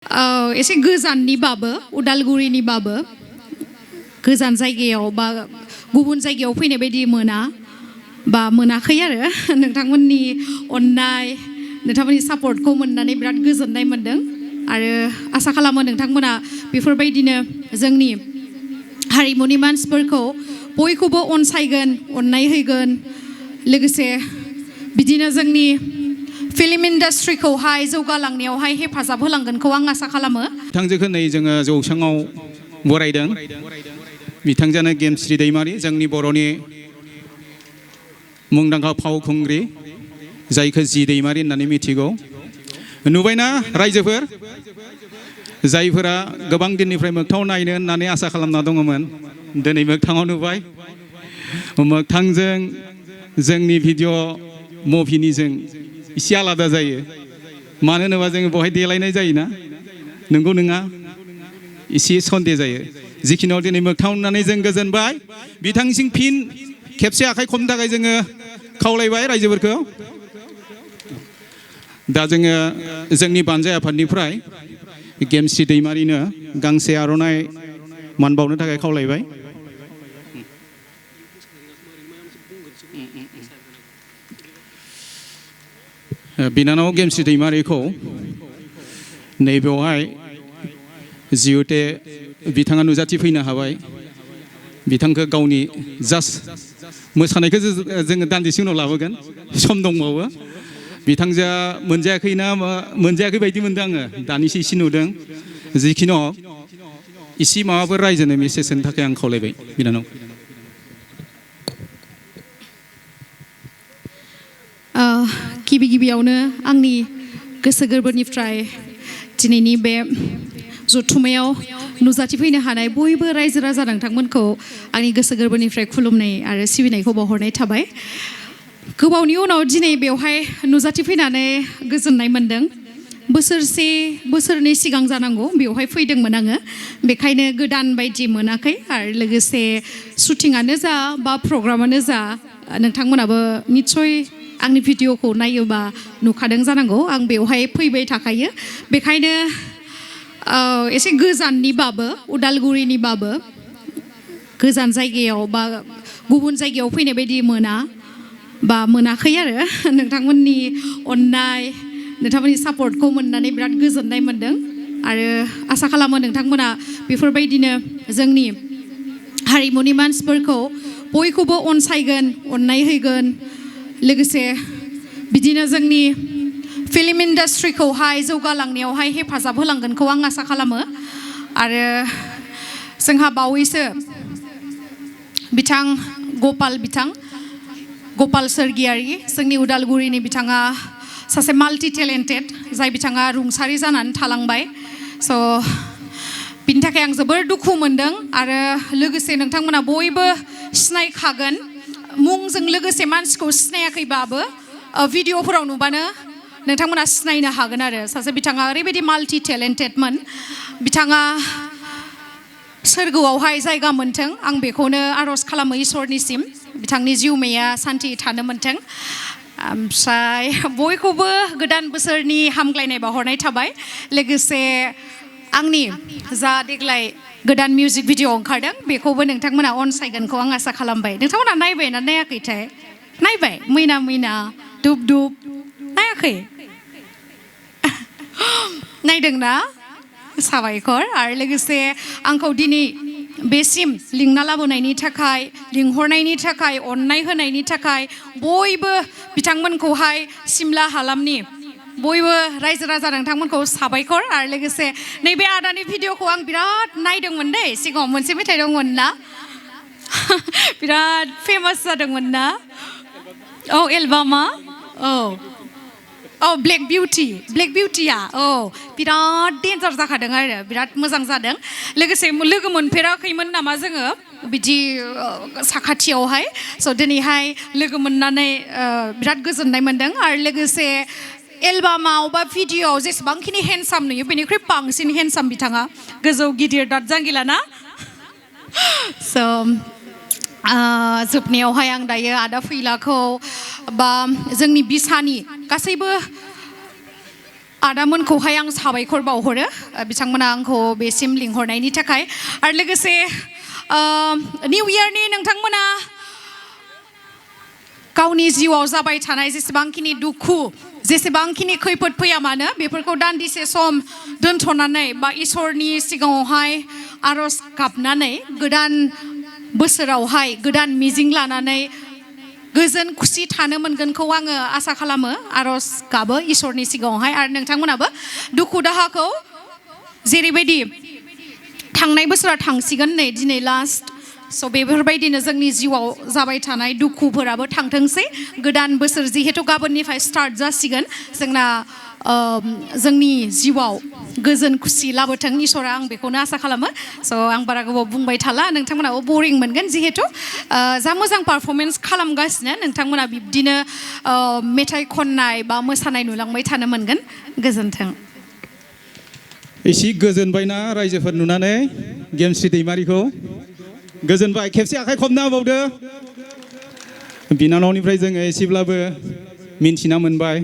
एसे गोजाननिबाबो उदालगुरिनिबाबो गोजान जायगायाव बा गुबुन जायगायाव फैनाय बायदि मोना बा मोनाखै आरो नोंथांमोननि अननाय नोंथांमोननि सापर्टखौ मोननानै बिराद गोजोननाय मोनदों आरो आसा खालामो नोंथांमोना बेफोरबायदिनो जोंनि हारिमुनि मानसिफोरखौ बयखौबो अनसायगोन अननाय होगोन लोगोसे बिदिनो जोंनि फिल्म इन्डास्ट्रिखौहाय जौगालांनायावहाय हेफाजाब होलांगोनखौ आं आसा खालामो। बिथांजोखौ नै जोङो जौसाङाव बरायदों। बिथांजोआनो गेमस्रि दैमारि जोंनि बर'नि मुंदांखा फावखुंग्रि जायखौ जि दैमारि होननानै मिथिगौ। नुबायना रायजोफोर जायफोरा गोबां दिननिफ्राय मोगथाङाव नायनो होननानै आसा खालामना दङमोन दिनै मोगथाङाव नुबाय। मोगथांजों जोंनि भिडिअ मुभिनिजों एसे आलादा जायो मानो होनोबा जोङो बेवहाय देलायनाय जायोना नंगौ नङा एसे सन्देह जायो। जिखिनियाव दिनै मोगथाङाव नुनानै जों गोजोनबाय बिथांसिम फिन खेबसे आखाइ खबनो थाखाय जोङो खावलायबाय रायजोफोरखौ। दा जोङो जोंनि बानजाय आफादनिफ्राय गेमस्रि दैमारिनो गांसे आर'नाइ मान बावनो थाखाय खावलायबाय। बिनानाव गेमस्रि दैमारिखौ नैबेवहाय जिहुते बिथाङा नुजाथिफैनो हाबाय बिथांखौ गावनि जास्ट मोसानायखौ जोङो दान्दिसे उनाव लाबोगोन सम दंबावो। बिथांजोआ मोनजायाखैना मोनजायाखै बायदि मोनदों आङो दानिसो एसे नुदों। जिखिनि एसे माबाफोर रायजोनो मेसेज होनो थाखाय आं खावलायबाय बिनानाव। गिबि गिबियावनो आंनि गोसो गोरबोनिफ्राय दिनैनि बे जथुमायाव नुजाथिफैनो हानाय बयबो रायजो राजा नोंथांमोनखौ आंनि गोसो गोरबोनिफ्राय खुलुमनाय आरो सिबिनायखौ बावहरनाय थाबाय। गोबावनि उनाव दिनै बेवहाय नुजाथिफैनानै गोजोननाय मोनदों। बोसोरनै सिगां जानांगौ बेवहाय फैदोंमोन आङो बेखायनो गोदान बायदि मोनाखै आरो लोगोसे शुटिंआनो जा बा प्रग्रामानो जा नोंथांमोनाबो निस्सय आंनि भिडिअखौ नायोबा नुखादों जानांगौ आं बेवहाय फैबाय थाखायो बेखायनो एसे गोजाननिबाबो उदालगुरिनिबाबो गोजान जायगायाव बा गुबुन जायगायाव फैनाय बायदि मोना बा मोनाखै आरो नोंथांमोननि अननाय नोंथांमोननि सापर्टखौ मोननानै बिराद गोजोननाय मोनदों आरो आसा खालामो नोंथांमोना बेफोरबायदिनो जोंनि हारिमुनि मानसिफोरखौ बयखौबो अनसायगोन अननाय होगोन लोगोसे बिदिनो जोंनि फिल्म इन्डास्ट्रिखौहाय जौगालांनायावहाय हेफाजाब होलांगोनखौ आं आसा खालामो। आरो जोंहा बावैसो बिथां गपाल सोरगियारि जोंनि उदालगुरिनि बिथाङा सासे माल्टि टेलेन्टेड जाय बिथाङा रुंसारि जानानै थालांबाय। स' बिनि थाखाय आं जोबोर दुखु मोनदों आरो लोगोसे नोंथांमोना बयबो सिनायखागोन मुंजों लोगोसे मानसिखौ सिनायाखैबाबो भिडिअफोराव नुबानो नोंथांमोना सिनायनो हागोन आरो सासे बिथाङा ओरैबायदि माल्टि टेलेन्टेडमोन बिथाङा सोरगोआवहाय जायगा मोनथों आं बेखौनो आर'ज खालामो इसोरनिसिम बिथांनि जिउमाया सान्थि थानो मोनथों। ओमफ्राय बयखौबो गोदान बोसोरनि हामग्लायनाय बावहरनाय थाबाय लोगोसे आंनि जा देग्लाय गोदान मिउजिक भिडिअ ओंखारदों बेखौबो नोंथांमोना अनसायगोनखौ आं आसा खालामबाय। नोंथांमोना नायबायना नायाखैथाय नायबाय मैना दुब नायाखै नायदोंना साबायखर आरो लोगोसे आंखौ दिनै बेसिम लिंना लाबोनायनि थाखाय लिंहरनायनि थाखाय अननाय होनायनि थाखाय बयबो बिथांमोनखौहाय सिमला हालामनि बयबो रायजो राजा नोंथांमोनखौ साबायखर आरो लोगोसे नैबे आदानि भिडिअखौ आं बिराद नायदोंमोन दै सिगाङाव मोनसे मेथाइ दंमोन ना बिराद फेमास जादोंमोन ना औ एलबामा औ ब्लेक बिउटिया औ बिराद डेन्जार जाखादों आरो बिराद मोजां जादों लोगोसे लोगो मोनफेराखैमोन नामा जोङो बिदि साखाथियावहाय स' दिनैहाय लोगो मोननानै बिराद गोजोननाय मोनदों आरो लोगोसे एलबामाव बा भिडिअआव जेसेबांखिनि हेन्डसाम नुयो बेनिख्रुइ बांसिन हेन्डसाम बिथाङा गोजौ गिदिर दाद जांगिला ना स' जोबनायावहाय आं दायो आदा फैलाखौ बा जोंनि बिसानि गासैबो आदामोनखौहाय आं साबायखर बावहरो बिथांमोना आंखौ बेसिम लिंहरनायनि थाखाय आरो लोगोसे निउ इयारनि नोंथांमोना गावनि जिउआव जाबाय थानाय जेसेबांखिनि दुखु जेसेबांखिनि खैफोद फैया मानो बेफोरखौ दान्दिसे सम दोनथ'नानै बा इसोरनि सिगाङावहाय आरज गाबनानै गोदान बोसोरावहाय गोदान मिजिं लानानै गोजोन खुसि थानो मोनगोनखौ आङो आसा खालामो आरज गाबो इसोरनि सिगाङावहाय आरो नोंथांमोनाबो दुखु दाहाखौ जेरैबायदि थांनाय बोसोरा थांसिगोन नै दिनै लास्ट स' बेफोरबायदिनो जोंनि जिउआव जाबाय थानाय दुखुफोराबो थांथोंसै गोदान बोसोर जिहेथु गाबोननिफ्राय स्टार्ट जासिगोन जोंना जोंनि जिउआव गोजोन खुसि लाबोथों इसोरा आं बेखौनो आसा खालामो स' आं बारा गोबाव बुंबाय थाला नोंथांमोनाबो बरिं मोनगोन जिहेथु जा मोजां पारफरमेन्स खालामगासिनो नोंथांमोना बिब्दिनो मेथाइ खननाय बा मोसानाय नुलांबाय थानो मोनगोन गोजोन्थों एसे गोजोनबायना रायजोफोर नुनानै गेमस्रि दैमारिखौ गोजोनबाय खेबसे आखाइ खबना होबावदो बिनानावनिफ्राय जोङो एसेब्लाबो मिन्थिना मोनबाय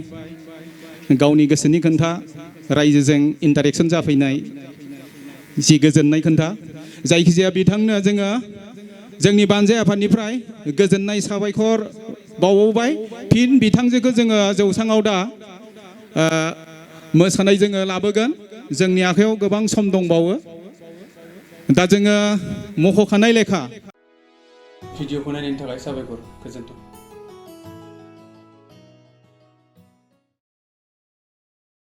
गावनि गोसोनि खोन्था रायजोजों इन्टारेक्सन जाफैनाय जि गोजोननाय खोन्था जायखिजाया बिथांनो जोङो जोंनि बानजाय आफादनिफ्राय गोजोननाय साबायखर बावबाय फिन बिथांजोखौ जोङो जौसाङाव दा मोसानाय जोङो लाबोगोन जोंनि आखायाव गोबां सम दंबावो दा जोङो मख'खानाय लेखा भिडिअखौ नायनायनि थाखाय साबायखर गोजोन्थों